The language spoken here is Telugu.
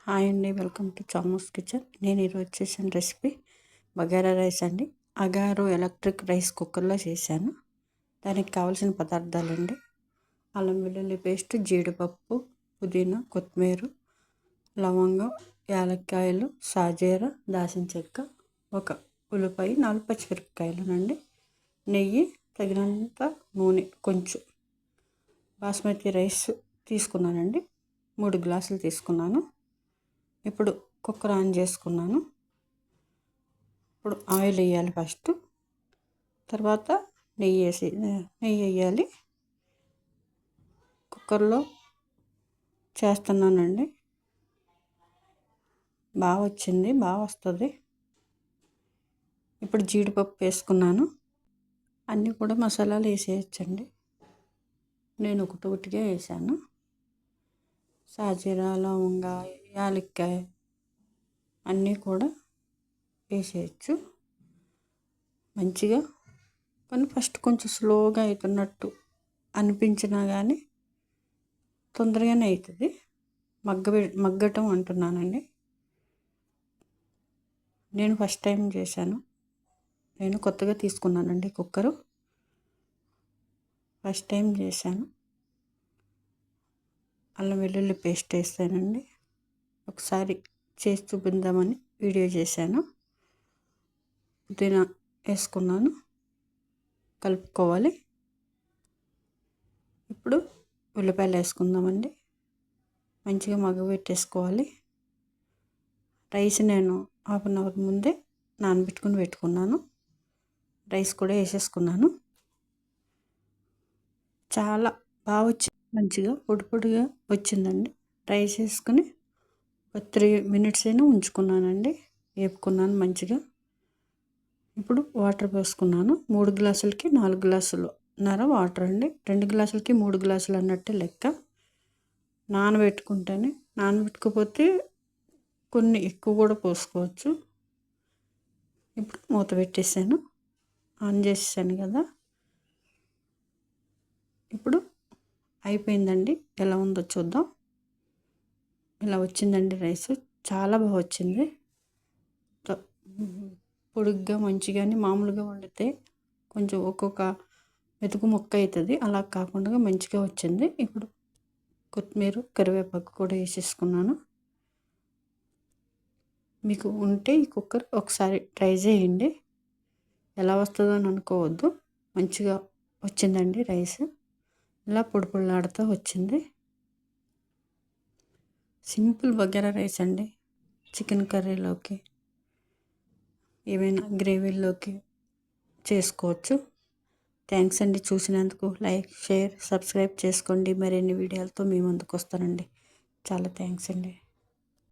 హాయ్ అండి, వెల్కమ్ టు చామోస్ కిచెన్. నేను ఈరోజు చేసిన రెసిపీ బగారా రైస్ అండి. అగారో ఎలక్ట్రిక్ రైస్ కుక్కర్లో చేశాను. దానికి కావాల్సిన పదార్థాలండి: అల్లం వెల్లుల్లి పేస్ట్, జీడిపప్పు, పుదీనా, కొత్తిమీర, లవంగం, యాలక్కాయలు, సాజీర, దాల్చిన చెక్క, ఒక ఉల్లిపాయ, 4 పచ్చిమిరపకాయలునండి, నెయ్యి, తగినంత నూనె, కొంచెం బాస్మతి రైస్ తీసుకున్నానండి. 3 గ్లాసులు తీసుకున్నాను. ఇప్పుడు కుక్కర్ ఆన్ చేసుకున్నాను. ఇప్పుడు ఆయిల్ వేయాలి ఫస్ట్, తర్వాత నెయ్యి వేయాలి. కుక్కర్లో చేస్తున్నానండి. బాగా వచ్చింది, బాగా వస్తుంది. ఇప్పుడు జీడిపప్పు వేసుకున్నాను. అన్నీ కూడా మసాలాలు వేసేయచ్చండి. నేను ఒకటిగా వేసాను. సాజీరా, లవంగా, యాలక్కాయ అన్నీ కూడా వేసేయచ్చు మంచిగా. కానీ ఫస్ట్ కొంచెం స్లోగా అవుతున్నట్టు అనిపించినా కానీ తొందరగానే అవుతుంది. మగ్గటం అంటున్నానండి. నేను ఫస్ట్ టైం చేశాను. నేను కొత్తగా తీసుకున్నానండి కుక్కరు. ఫస్ట్ టైం చేశాను. అల్లం వెల్లుల్లి పేస్ట్ వేస్తానండి. ఒకసారి చేసి చూపిందామని వీడియో చేశాను. పుదీనా వేసుకున్నాను, కలుపుకోవాలి. ఇప్పుడు ఉల్లిపాయలు వేసుకుందామండి. మంచిగా మగ్గబెట్టేసుకోవాలి. రైస్ నేను 1/2 అవర్ ముందే పెట్టుకున్నాను. రైస్ కూడా వేసేసుకున్నాను. చాలా బాగా వచ్చింది, మంచిగా పొడి పొడిగా వచ్చిందండి. రైస్ వేసుకుని ఒక 3 minutes అయినా ఉంచుకున్నానండి. వేపుకున్నాను మంచిగా. ఇప్పుడు వాటర్ పోసుకున్నాను. 3 గ్లాసులకి 4 గ్లాసులున్నర వాటర్ అండి. 2 గ్లాసులకి 3 గ్లాసులు అన్నట్టే లెక్క. నానబెట్టుకోకపోతే కొన్ని ఎక్కువ కూడా పోసుకోవచ్చు. ఇప్పుడు మూత పెట్టేసాను, ఆన్ చేసేసాను కదా. ఇప్పుడు అయిపోయిందండి. ఎలా ఉందో చూద్దాం. ఇలా వచ్చిందండి రైస్. చాలా బాగా వచ్చింది. పొడుగ్గా మంచిగాని మామూలుగా వండితే కొంచెం ఒక్కొక్క మెతుకు ముక్క అవుతుంది. అలా కాకుండా మంచిగా వచ్చింది. ఇప్పుడు కొత్తిమీర, కరివేపాకు కూడా వేసేసుకున్నాను. మీకు ఉంటే ఈ కుక్కర్ ఒకసారి ట్రై చేయండి. ఎలా వస్తుందో అని అనుకోవద్దు, మంచిగా వచ్చిందండి రైస్. ఇలా పొడి పొడిలాడుతూ వచ్చింది. సింపుల్ బగారా రైస్ అండి. చికెన్ కర్రీలోకి, ఏమైనా గ్రేవీలోకి చేసుకోవచ్చు. థ్యాంక్స్ అండి చూసినందుకు. లైక్, షేర్, సబ్స్క్రైబ్ చేసుకోండి. మరిన్ని వీడియోలతో మీ ముందుకు వస్తానండి. చాలా థ్యాంక్స్ అండి.